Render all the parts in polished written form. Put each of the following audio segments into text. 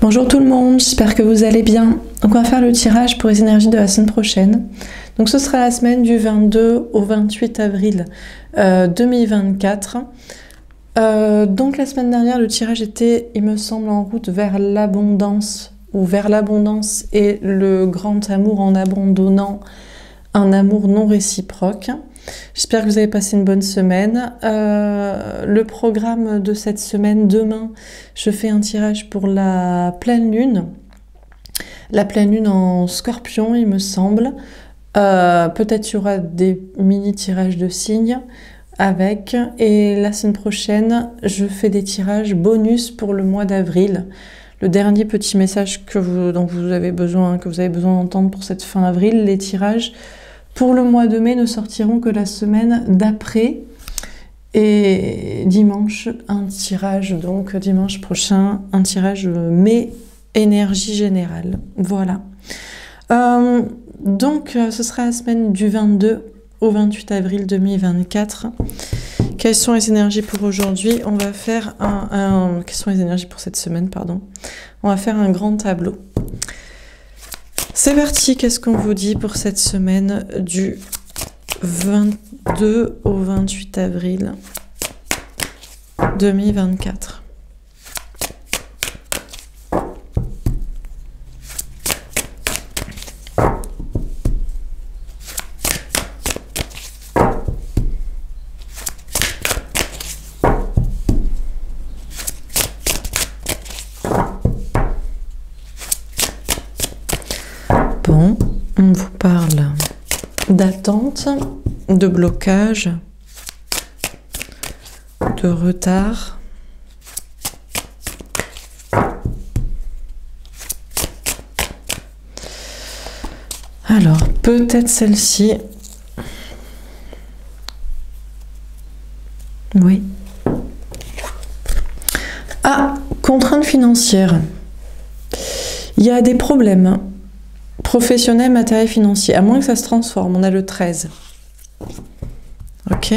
Bonjour tout le monde, j'espère que vous allez bien. Donc on va faire le tirage pour les énergies de la semaine prochaine. Donc ce sera la semaine du 22 au 28 avril 2024. Donc la semaine dernière, le tirage était, il me semble, en route vers l'abondance ou vers l'abondance et le grand amour en abandonnant un amour non réciproque. J'espère que vous avez passé une bonne semaine. Le programme de cette semaine, demain, je fais un tirage pour la pleine lune. La pleine lune en Scorpion, il me semble. Peut-être il y aura des mini-tirages de signes avec. Et la semaine prochaine, je fais des tirages bonus pour le mois d'avril. Le dernier petit message dont vous avez besoin d'entendre pour cette fin avril, les tirages pour le mois de mai ne sortiront que la semaine d'après. Et dimanche, un tirage, donc dimanche prochain, un tirage mai énergie générale. Voilà. Donc ce sera la semaine du 22 au 28 avril 2024. Quelles sont les énergies pour aujourd'hui? On va faire quelles sont les énergies pour cette semaine, pardon. On va faire un grand tableau. C'est parti, qu'est-ce qu'on vous dit pour cette semaine du 22 au 28 avril 2024? Bon, on vous parle d'attente, de blocage, de retard. Alors, peut-être celle-ci. Oui. Ah, contrainte financière. Il y a des problèmes professionnels, matériel, financier, à moins que ça se transforme. On a le 13. Ok.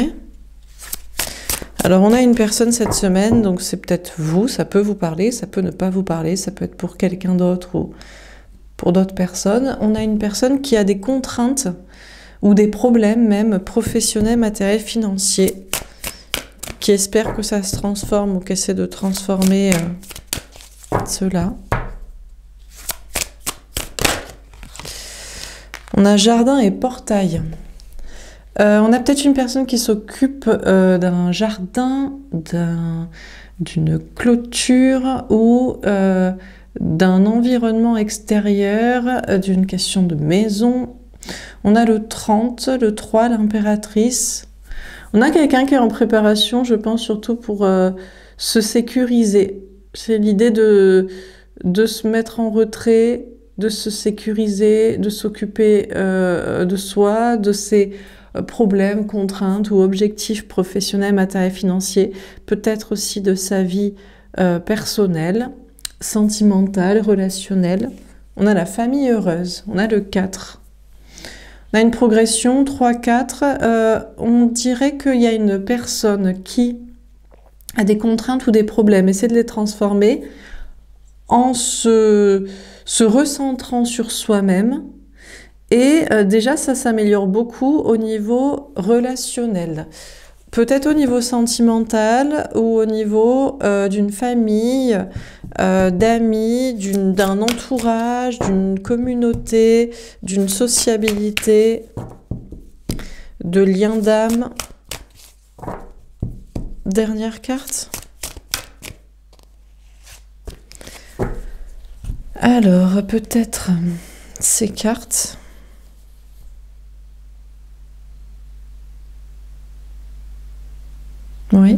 Alors, on a une personne cette semaine, donc c'est peut-être vous, ça peut vous parler, ça peut ne pas vous parler, ça peut être pour quelqu'un d'autre ou pour d'autres personnes. On a une personne qui a des contraintes ou des problèmes même professionnels, matériels, financiers, qui espère que ça se transforme ou qui essaie de transformer cela. On a jardin et portail. On a peut-être une personne qui s'occupe d'un jardin, d'une clôture ou d'un environnement extérieur, d'une question de maison. On a le 30, le 3, l'impératrice. On a quelqu'un qui est en préparation, je pense, surtout pour se sécuriser. C'est l'idée de se mettre en retrait, de se sécuriser, de s'occuper de soi, de ses problèmes, contraintes ou objectifs professionnels, matériels, financiers, peut-être aussi de sa vie personnelle, sentimentale, relationnelle. On a la famille heureuse, on a le 4. On a une progression 3-4. On dirait qu'il y a une personne qui a des contraintes ou des problèmes, essaie de les transformer en se recentrant sur soi-même. Et déjà, ça s'améliore beaucoup au niveau relationnel. Peut-être au niveau sentimental ou au niveau d'une famille, d'amis, d'un entourage, d'une communauté, d'une sociabilité, de liens d'âme. Dernière carte. Alors, peut-être ces cartes. Oui.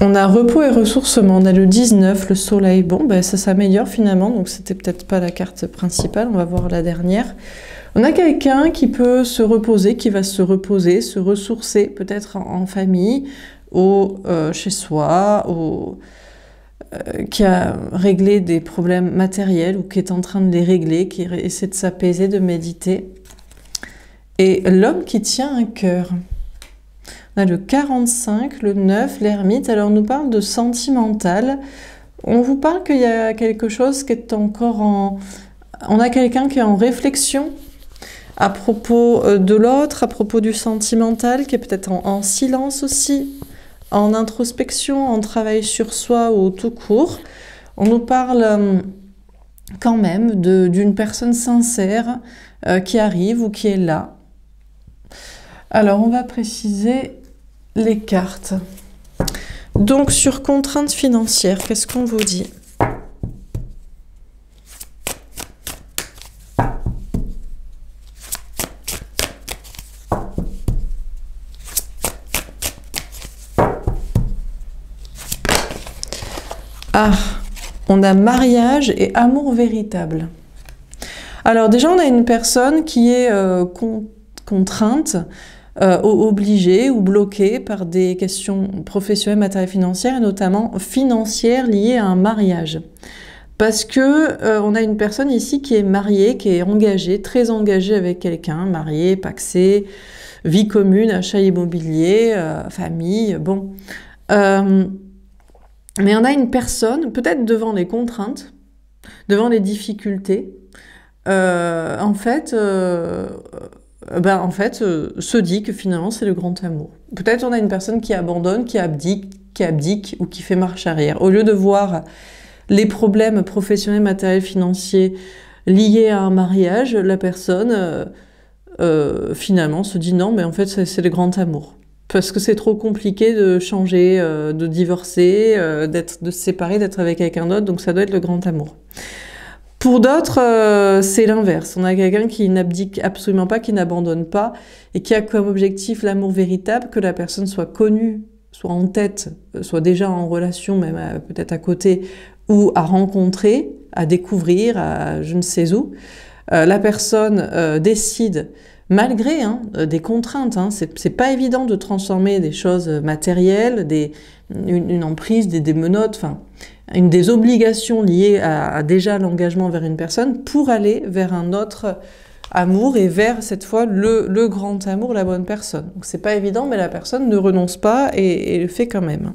On a repos et ressourcement. On a le 19, le soleil. Bon, ben, ça s'améliore finalement. Donc, c'était peut-être pas la carte principale. On va voir la dernière. On a quelqu'un qui peut se reposer, qui va se reposer, se ressourcer, peut-être en famille ou chez soi, ou qui a réglé des problèmes matériels ou qui est en train de les régler, qui essaie de s'apaiser, de méditer. Et l'homme qui tient un cœur. On a le 45, le 9, l'ermite. Alors on nous parle de sentimental. On vous parle qu'il y a quelque chose qui est encore en... On a quelqu'un qui est en réflexion à propos de l'autre, à propos du sentimental, qui est peut-être en silence aussi, en introspection, en travail sur soi ou tout court. On nous parle quand même d'une personne sincère qui arrive ou qui est là. Alors, on va préciser les cartes. Donc, sur contraintes financières, qu'est-ce qu'on vous dit ? Ah, on a mariage et amour véritable. Alors déjà, on a une personne qui est contrainte, obligée ou bloquée par des questions professionnelles, matérielles, financières, et notamment financières liées à un mariage. Parce que on a une personne ici qui est mariée, qui est engagée, très engagée avec quelqu'un, mariée, pacsée, vie commune, achat immobilier, famille, bon... Mais on a une personne, peut-être devant les contraintes, devant les difficultés, en fait, se dit que finalement c'est le grand amour. Peut-être on a une personne qui abandonne, qui abdique ou qui fait marche arrière. Au lieu de voir les problèmes professionnels, matériels, financiers liés à un mariage, la personne finalement se dit non, mais en fait c'est le grand amour. Parce que c'est trop compliqué de changer, de divorcer, de se séparer, d'être avec quelqu'un d'autre, donc ça doit être le grand amour. Pour d'autres, c'est l'inverse. On a quelqu'un qui n'abdique absolument pas, qui n'abandonne pas, et qui a comme objectif l'amour véritable, que la personne soit connue, soit en tête, soit déjà en relation, même peut-être à côté, ou à rencontrer, à découvrir, à je ne sais où. La personne décide... Malgré des contraintes, c'est pas évident de transformer des choses matérielles, une emprise, des menottes, enfin, des obligations liées à déjà l'engagement vers une personne pour aller vers un autre amour et vers cette fois le grand amour, la bonne personne. Donc c'est pas évident, mais la personne ne renonce pas et le fait quand même.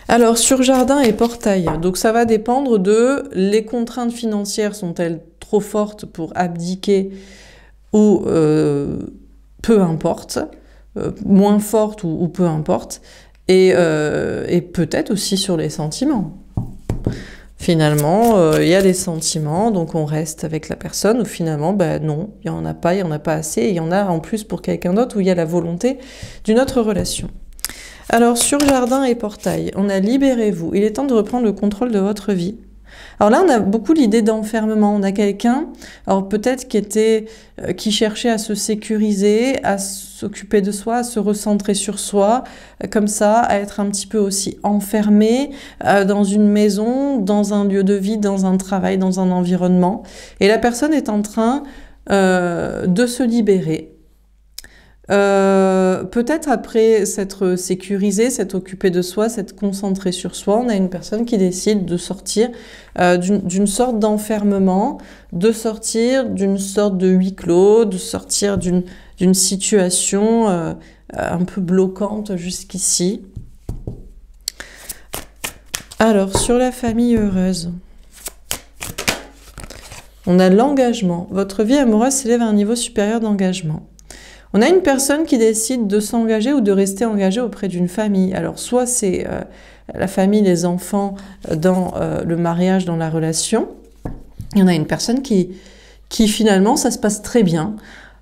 Alors sur jardin et portail, donc ça va dépendre de les contraintes financières, sont-elles trop fortes pour abdiquer ou peu importe, moins forte ou peu importe, et peut-être aussi sur les sentiments. Finalement, il y a des sentiments, donc on reste avec la personne, ou finalement, non, il n'y en a pas assez, et il y en a en plus pour quelqu'un d'autre, où il y a la volonté d'une autre relation. Alors, sur jardin et portail, on a libérez-vous, il est temps de reprendre le contrôle de votre vie. Alors là, on a beaucoup l'idée d'enfermement. On a quelqu'un, alors peut-être qui cherchait à se sécuriser, à s'occuper de soi, à se recentrer sur soi, comme ça, à être un petit peu aussi enfermé dans une maison, dans un lieu de vie, dans un travail, dans un environnement. Et la personne est en train de se libérer. Peut-être après s'être sécurisé, s'être occupé de soi, s'être concentré sur soi, on a une personne qui décide de sortir d'une sorte d'enfermement, de sortir d'une sorte de huis clos, de sortir d'une situation un peu bloquante jusqu'ici. Alors, sur la famille heureuse, on a l'engagement. Votre vie amoureuse s'élève à un niveau supérieur d'engagement. On a une personne qui décide de s'engager ou de rester engagée auprès d'une famille. Alors, soit c'est la famille, les enfants dans le mariage, dans la relation. Il y en a une personne qui finalement, ça se passe très bien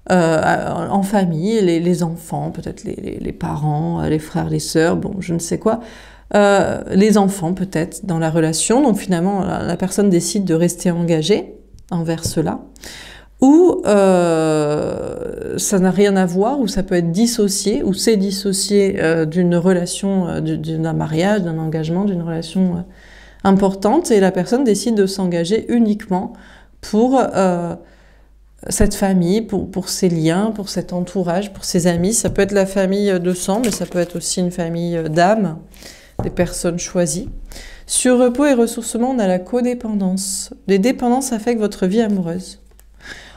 en famille, les enfants, peut-être les parents, les frères, les sœurs, bon, je ne sais quoi. Les enfants, peut-être, dans la relation. Donc, finalement, la personne décide de rester engagée envers cela. Ou ça n'a rien à voir, ou ça peut être dissocié, ou c'est dissocié d'une relation, d'un mariage, d'un engagement, d'une relation importante, et la personne décide de s'engager uniquement pour cette famille, pour ses liens, pour cet entourage, pour ses amis. Ça peut être la famille de sang, mais ça peut être aussi une famille d'âme, des personnes choisies. Sur repos et ressourcement, on a la codépendance. Les dépendances affectent votre vie amoureuse.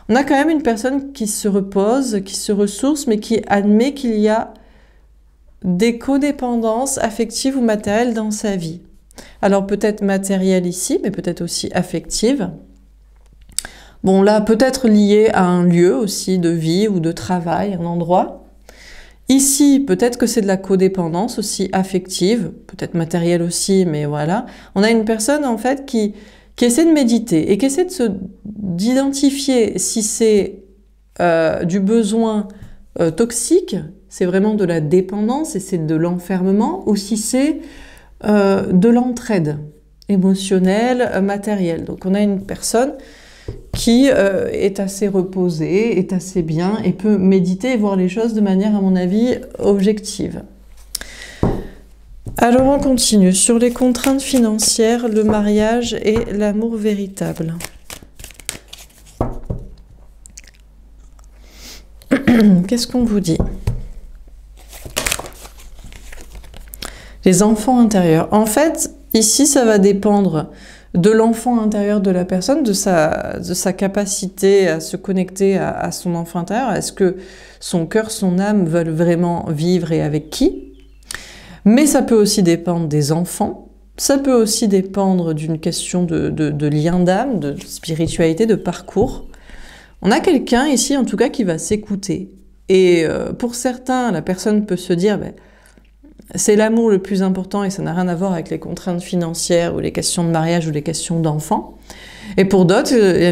On a quand même une personne qui se repose, qui se ressource, mais qui admet qu'il y a des codépendances affectives ou matérielles dans sa vie. Alors peut-être matérielle ici, mais peut-être aussi affective. Bon là, peut-être lié à un lieu aussi de vie ou de travail, un endroit. Ici, peut-être que c'est de la codépendance aussi affective, peut-être matérielle aussi, mais voilà. On a une personne en fait qui essaie de méditer et qui essaie d'identifier si c'est du besoin toxique, c'est vraiment de la dépendance et c'est de l'enfermement, ou si c'est de l'entraide émotionnelle, matérielle. Donc on a une personne qui est assez reposée, est assez bien et peut méditer et voir les choses de manière, à mon avis, objective. Alors on continue sur les contraintes financières, le mariage et l'amour véritable. Qu'est-ce qu'on vous dit? Les enfants intérieurs. En fait, ici, ça va dépendre de l'enfant intérieur de la personne, de sa capacité à se connecter à son enfant intérieur. Est-ce que son cœur, son âme veulent vraiment vivre et avec qui? Mais ça peut aussi dépendre des enfants. Ça peut aussi dépendre d'une question de lien d'âme, de spiritualité, de parcours. On a quelqu'un ici, en tout cas, qui va s'écouter. Et pour certains, la personne peut se dire... Ben, c'est l'amour le plus important et ça n'a rien à voir avec les contraintes financières ou les questions de mariage ou les questions d'enfants. Et pour d'autres, il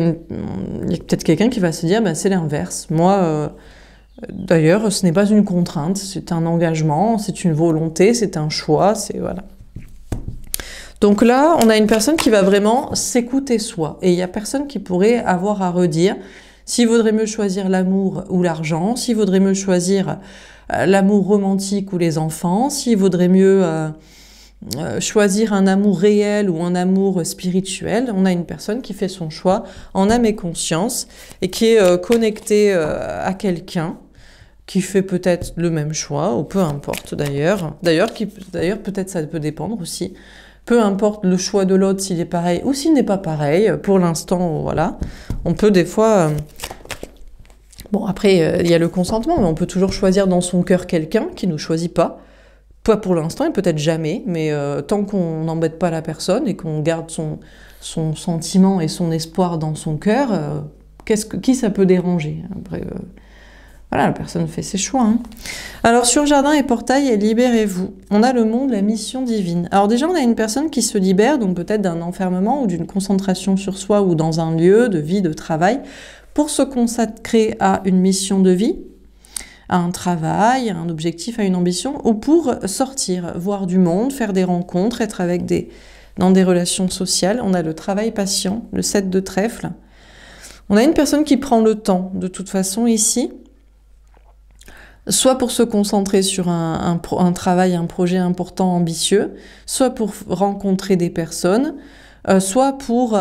y a peut-être quelqu'un qui va se dire c'est l'inverse. Moi, d'ailleurs, ce n'est pas une contrainte, c'est un engagement, c'est une volonté, c'est un choix, c'est voilà. Donc là, on a une personne qui va vraiment s'écouter soi. Et il n'y a personne qui pourrait avoir à redire s'il vaudrait mieux choisir l'amour ou l'argent, s'il vaudrait mieux choisir l'amour romantique ou les enfants, s'il vaudrait mieux choisir un amour réel ou un amour spirituel. On a une personne qui fait son choix en âme et conscience et qui est connectée à quelqu'un qui fait peut-être le même choix, ou peu importe d'ailleurs. D'ailleurs, peut-être ça peut dépendre aussi. Peu importe le choix de l'autre, s'il est pareil ou s'il n'est pas pareil. Pour l'instant, voilà. On peut des fois... Bon, après, il y a le consentement, mais on peut toujours choisir dans son cœur quelqu'un qui ne nous choisit pas. Pas pour l'instant et peut-être jamais, mais tant qu'on n'embête pas la personne et qu'on garde son sentiment et son espoir dans son cœur, qui ça peut déranger? Après, voilà, la personne fait ses choix. Hein. Alors, sur jardin et portail et libérez-vous, on a le monde, la mission divine. Alors déjà, on a une personne qui se libère, donc peut-être d'un enfermement ou d'une concentration sur soi ou dans un lieu de vie, de travail, pour se consacrer à une mission de vie, à un travail, à un objectif, à une ambition, ou pour sortir, voir du monde, faire des rencontres, être dans des relations sociales. On a le travail patient, le 7 de trèfle. On a une personne qui prend le temps, de toute façon, ici, soit pour se concentrer sur un travail, un projet important, ambitieux, soit pour rencontrer des personnes, soit pour...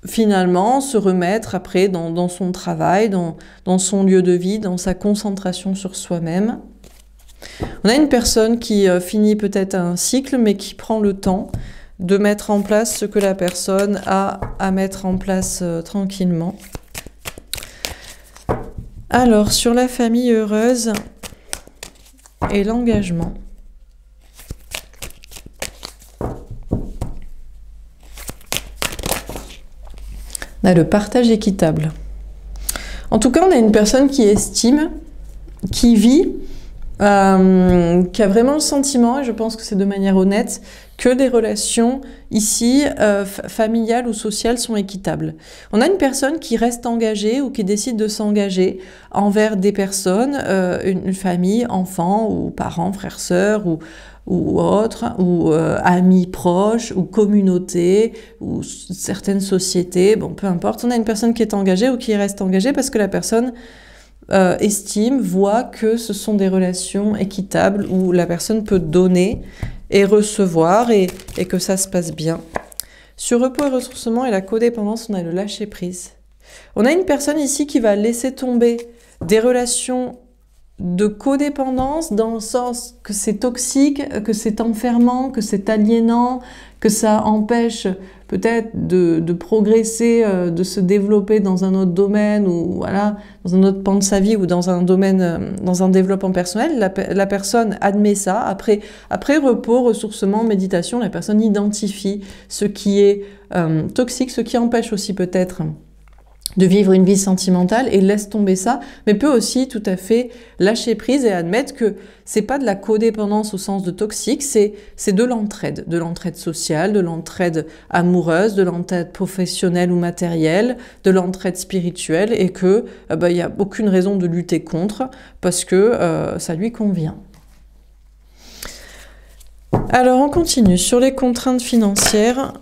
finalement, se remettre après dans son travail, dans son lieu de vie, dans sa concentration sur soi-même. On a une personne qui finit peut-être un cycle, mais qui prend le temps de mettre en place ce que la personne a à mettre en place tranquillement. Alors, sur la famille heureuse et l'engagement. On a le partage équitable. En tout cas, on a une personne qui estime, qui vit, qui a vraiment le sentiment, et je pense que c'est de manière honnête, que les relations ici, familiales ou sociales, sont équitables. On a une personne qui reste engagée ou qui décide de s'engager envers des personnes, une famille, enfants ou parents, frères, sœurs ou autres, ou amis proches, ou communautés, ou certaines sociétés, bon, peu importe. On a une personne qui est engagée ou qui reste engagée parce que la personne estime, voit que ce sont des relations équitables où la personne peut donner et recevoir et que ça se passe bien. Sur repos et ressourcement et la codépendance, on a le lâcher-prise. On a une personne ici qui va laisser tomber des relations de codépendance dans le sens que c'est toxique, que c'est enfermant, que c'est aliénant, que ça empêche peut-être de progresser, de se développer dans un autre domaine ou voilà, dans un autre pan de sa vie ou dans un domaine, dans un développement personnel. La personne admet ça. Après repos, ressourcement, méditation, la personne identifie ce qui est toxique, ce qui empêche aussi peut-être de vivre une vie sentimentale et laisse tomber ça, mais peut aussi tout à fait lâcher prise et admettre que c'est pas de la codépendance au sens de toxique, c'est de l'entraide sociale, de l'entraide amoureuse, de l'entraide professionnelle ou matérielle, de l'entraide spirituelle et que il y a aucune raison de lutter contre parce que ça lui convient. Alors on continue sur les contraintes financières.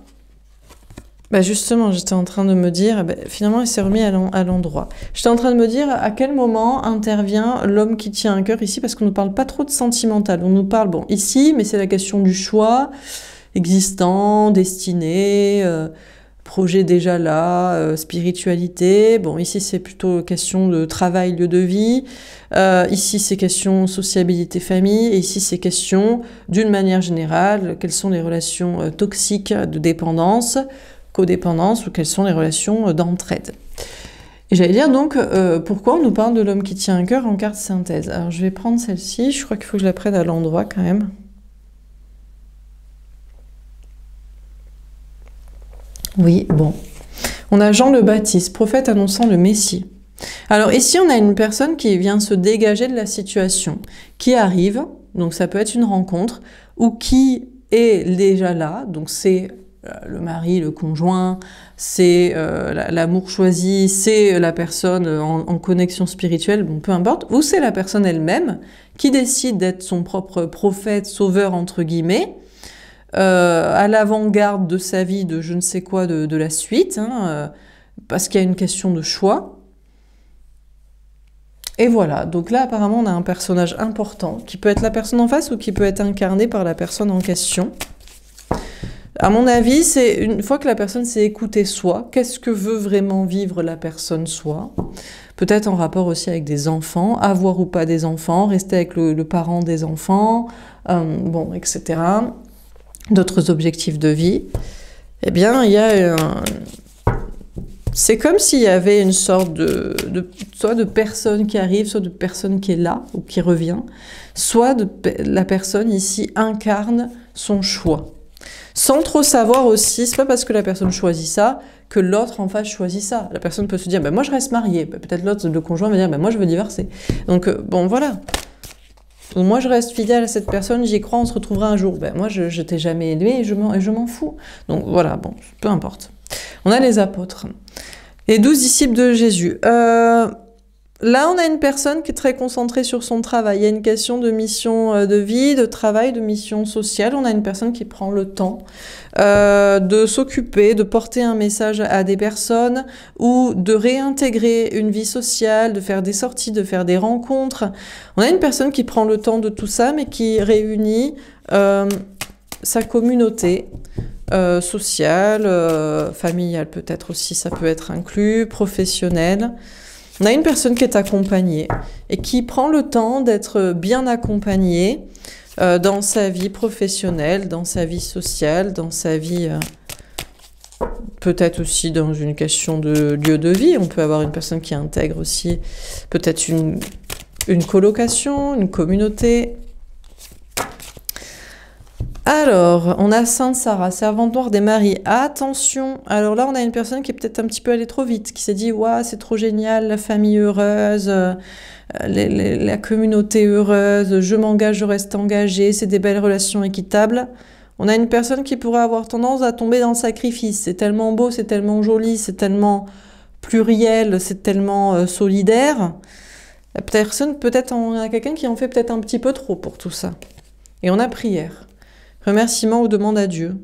Justement, j'étais en train de me dire, finalement, il s'est remis à l'endroit. J'étais en train de me dire à quel moment intervient l'homme qui tient un cœur ici, parce qu'on ne nous parle pas trop de sentimental. On nous parle, bon, ici, mais c'est la question du choix, existant, destiné, projet déjà là, spiritualité. Bon, ici, c'est plutôt question de travail, lieu de vie. Ici, c'est question sociabilité, famille. Et ici, c'est question, d'une manière générale, quelles sont les relations toxiques de dépendance, codépendance ou quelles sont les relations d'entraide. Et j'allais dire donc, pourquoi on nous parle de l'homme qui tient un cœur en carte synthèse? Alors je vais prendre celle-ci, je crois qu'il faut que je la prenne à l'endroit quand même. Oui, bon. On a Jean le Baptiste, prophète annonçant le Messie. Alors ici, on a une personne qui vient se dégager de la situation, qui arrive, donc ça peut être une rencontre, ou qui est déjà là, donc c'est le mari, le conjoint, c'est l'amour choisi, c'est la personne en connexion spirituelle, bon, peu importe, ou c'est la personne elle-même qui décide d'être son propre prophète, sauveur entre guillemets, à l'avant-garde de sa vie, de je ne sais quoi, de la suite, hein, parce qu'il y a une question de choix. Et voilà, donc là apparemment on a un personnage important, qui peut être la personne en face ou qui peut être incarné par la personne en question. À mon avis, c'est une fois que la personne s'est écoutée soi, qu'est-ce que veut vraiment vivre la personne soi? Peut-être en rapport aussi avec des enfants, avoir ou pas des enfants, rester avec le parent des enfants, bon, etc. D'autres objectifs de vie. Eh bien, il y a c'est comme s'il y avait une sorte soit de personne qui arrive, soit de personne qui est là ou qui revient, soit la personne ici incarne son choix. Sans trop savoir aussi, c'est pas parce que la personne choisit ça que l'autre en face choisit ça. La personne peut se dire, moi je reste mariée. Peut-être l'autre, le conjoint va dire, moi je veux divorcer. Donc bon voilà. Ou moi je reste fidèle à cette personne, j'y crois, on se retrouvera un jour. Moi je t'ai jamais aimé et je m'en fous. Donc voilà, bon, peu importe. On a les apôtres. Les 12 disciples de Jésus. Là, on a une personne qui est très concentrée sur son travail. Il y a une question de mission de vie, de travail, de mission sociale. On a une personne qui prend le temps de s'occuper, de porter un message à des personnes ou de réintégrer une vie sociale, de faire des sorties, de faire des rencontres. On a une personne qui prend le temps de tout ça, mais qui réunit sa communauté sociale, familiale peut-être aussi, ça peut être inclus, professionnelle. On a une personne qui est accompagnée et qui prend le temps d'être bien accompagnée dans sa vie professionnelle, dans sa vie sociale, dans sa vie peut-être aussi dans une question de lieu de vie. On peut avoir une personne qui intègre aussi peut-être une colocation, une communauté. Alors, on a Sainte Sarah, servante noire des maris. Attention, alors là, on a une personne qui est peut-être un petit peu allée trop vite, qui s'est dit « Waouh, c'est trop génial, la famille heureuse, la communauté heureuse, je m'engage, je reste engagée, c'est des belles relations équitables. » On a une personne qui pourrait avoir tendance à tomber dans le sacrifice. C'est tellement beau, c'est tellement joli, c'est tellement pluriel, c'est tellement solidaire. La personne, peut-être, on a quelqu'un qui en fait peut-être un petit peu trop pour tout ça. Et on a prière. Remerciement ou demande à Dieu.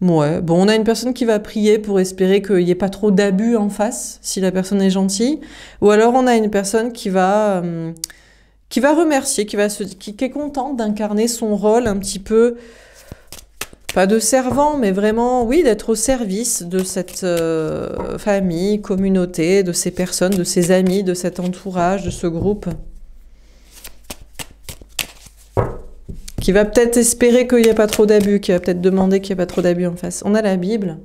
Ouais, bon, on a une personne qui va prier pour espérer qu'il n'y ait pas trop d'abus en face, si la personne est gentille. Ou alors on a une personne qui va remercier, qui est contente d'incarner son rôle un petit peu, pas de servant, mais vraiment, oui, d'être au service de cette famille, communauté, de ces personnes, de ses amis, de cet entourage, de ce groupe. qui va peut-être espérer qu'il n'y a pas trop d'abus, qui va peut-être demander qu'il n'y a pas trop d'abus en face. On a la Bible,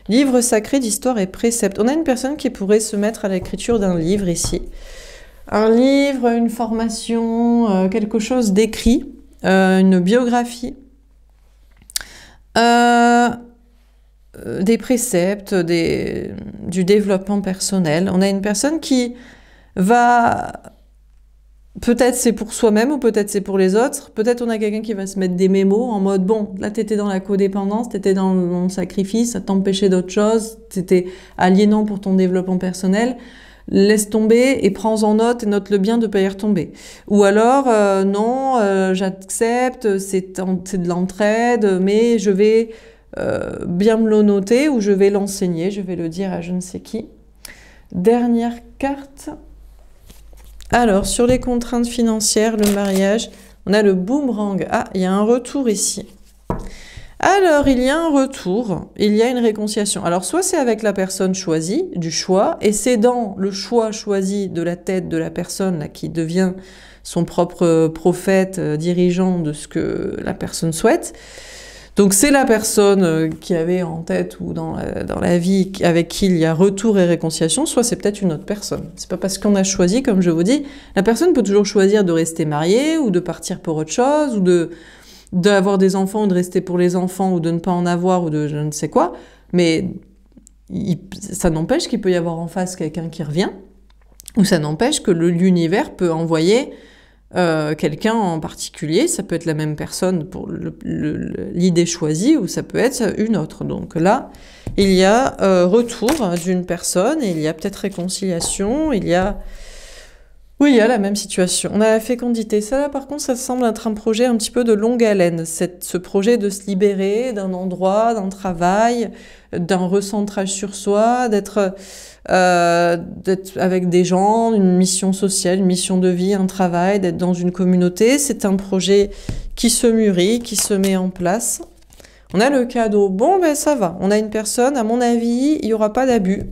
livre sacré d'histoire et préceptes. On a une personne qui pourrait se mettre à l'écriture d'un livre ici. Un livre, une formation, quelque chose d'écrit, une biographie, des préceptes, du développement personnel. On a une personne qui va... Peut-être c'est pour soi-même ou peut-être c'est pour les autres. Peut-être on a quelqu'un qui va se mettre des mémos en mode, bon, là t'étais dans la codépendance, t'étais dans le sacrifice, ça t'empêchait d'autres choses, t'étais aliénant pour ton développement personnel. Laisse tomber et prends-en note et note-le bien de ne pas y retomber. Ou alors, non, j'accepte, c'est de l'entraide, mais je vais bien me le noter ou je vais l'enseigner, je vais le dire à je ne sais qui. Dernière carte. Alors, sur les contraintes financières, le mariage, on a le boomerang. Ah, il y a un retour ici. Alors, il y a un retour, il y a une réconciliation. Alors, soit c'est avec la personne choisie, du choix, et c'est dans le choix choisi de la tête de la personne là, qui devient son propre prophète, dirigeant de ce que la personne souhaite. Donc, c'est la personne qui avait en tête ou dans la vie avec qui il y a retour et réconciliation, soit c'est peut-être une autre personne. C'est pas parce qu'on a choisi, comme je vous dis, la personne peut toujours choisir de rester mariée ou de partir pour autre chose ou d'avoir des enfants ou de rester pour les enfants ou de ne pas en avoir ou de je ne sais quoi, mais ça n'empêche qu'il peut y avoir en face quelqu'un qui revient ou ça n'empêche que l'univers peut envoyer quelqu'un en particulier, ça peut être la même personne pour l'idée choisie ou ça peut être une autre. Donc là, il y a retour d'une personne et il y a peut-être réconciliation, il y a... Oui, il y a la même situation. On a la fécondité. Ça, là, par contre, ça semble être un projet un petit peu de longue haleine. Ce projet de se libérer d'un endroit, d'un travail, d'un recentrage sur soi, d'être avec des gens, une mission sociale, une mission de vie, un travail, d'être dans une communauté. C'est un projet qui se mûrit, qui se met en place. On a le cadeau. Bon, ben ça va. On a une personne, à mon avis, il n'y aura pas d'abus.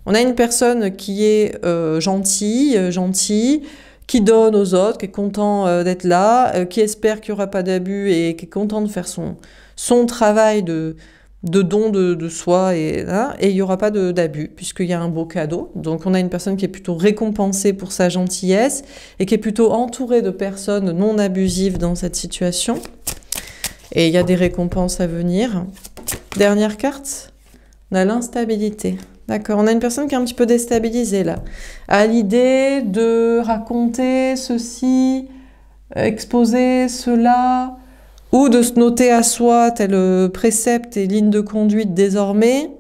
On a une personne qui est gentille, qui donne aux autres, qui est content d'être là, qui espère qu'il n'y aura pas d'abus et qui est content de faire son travail de don de soi et il n'y aura pas d'abus puisqu'il y a un beau cadeau. Donc on a une personne qui est plutôt récompensée pour sa gentillesse et qui est plutôt entourée de personnes non abusives dans cette situation. Et il y a des récompenses à venir. Dernière carte, on a l'instabilité. D'accord, on a une personne qui est un petit peu déstabilisée là, à l'idée de raconter ceci, exposer cela, ou de se noter à soi tel précepte et ligne de conduite désormais.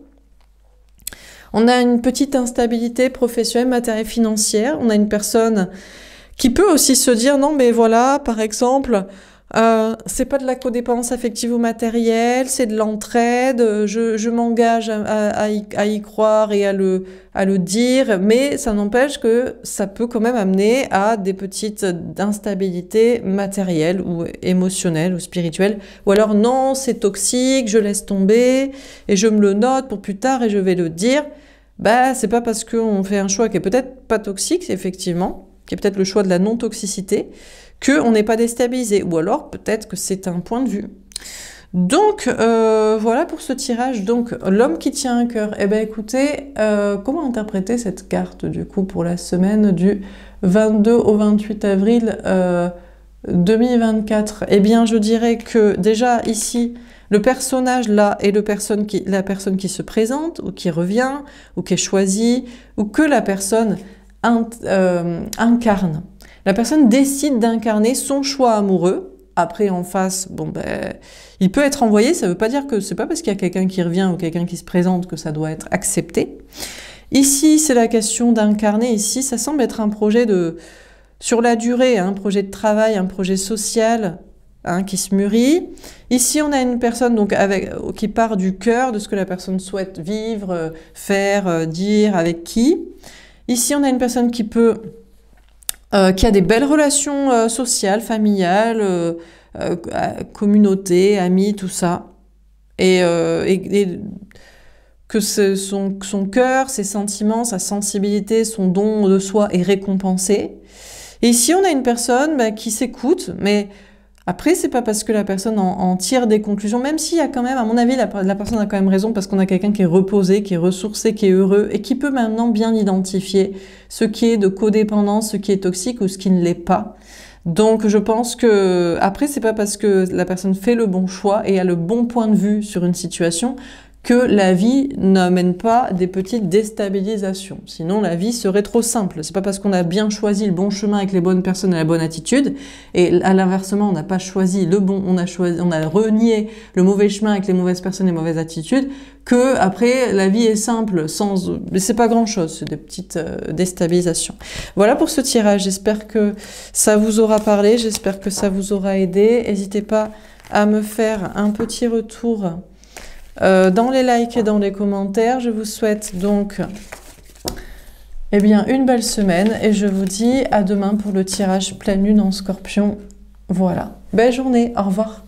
On a une petite instabilité professionnelle, matérielle, financière. On a une personne qui peut aussi se dire, non mais voilà, par exemple... c'est pas de la codépendance affective ou matérielle, c'est de l'entraide, je m'engage à y croire et à le dire, mais ça n'empêche que ça peut quand même amener à des petites instabilités matérielles ou émotionnelles ou spirituelles, ou alors non, c'est toxique, je laisse tomber et je me le note pour plus tard et je vais le dire. Bah, c'est pas parce qu'on fait un choix qui est peut-être pas toxique, effectivement, qui est peut-être le choix de la non-toxicité, qu'on n'est pas déstabilisé, ou alors peut-être que c'est un point de vue. Donc, voilà pour ce tirage. Donc, l'homme qui tient un cœur. Eh bien, écoutez, comment interpréter cette carte, du coup, pour la semaine du 22 au 28 avril 2024? Eh bien, je dirais que, déjà, ici, le personnage, là, est la personne qui se présente, ou qui revient, ou qui est choisie, ou que la personne incarne. La personne décide d'incarner son choix amoureux. Après, en face, bon ben, il peut être envoyé. Ça ne veut pas dire que c'est pas parce qu'il y a quelqu'un qui revient ou quelqu'un qui se présente que ça doit être accepté. Ici, c'est la question d'incarner. Ici, ça semble être un projet sur la durée, un projet de travail, un projet social qui se mûrit. Ici, on a une personne donc qui part du cœur de ce que la personne souhaite vivre, faire, dire, avec qui. Ici, on a une personne qui a des belles relations sociales, familiales, communauté, amis, tout ça. Et que son cœur, ses sentiments, sa sensibilité, son don de soi est récompensé. Et ici, on a une personne qui s'écoute, mais Après, c'est pas parce que la personne en tire des conclusions, même s'il y a quand même, à mon avis, la personne a quand même raison, parce qu'on a quelqu'un qui est reposé, qui est ressourcé, qui est heureux, et qui peut maintenant bien identifier ce qui est de codépendance, ce qui est toxique ou ce qui ne l'est pas. Donc je pense que, après, c'est pas parce que la personne fait le bon choix et a le bon point de vue sur une situation que la vie n'amène pas des petites déstabilisations. Sinon, la vie serait trop simple. C'est pas parce qu'on a bien choisi le bon chemin avec les bonnes personnes et la bonne attitude, et à l'inversement, on n'a pas choisi le bon, on a renié le mauvais chemin avec les mauvaises personnes et les mauvaises attitudes, que après, la vie est simple, mais c'est pas grand chose, c'est des petites déstabilisations. Voilà pour ce tirage. J'espère que ça vous aura parlé, j'espère que ça vous aura aidé. N'hésitez pas à me faire un petit retour dans les likes et dans les commentaires. Je vous souhaite donc une belle semaine et je vous dis à demain pour le tirage pleine lune en Scorpion. Voilà, belle journée, au revoir.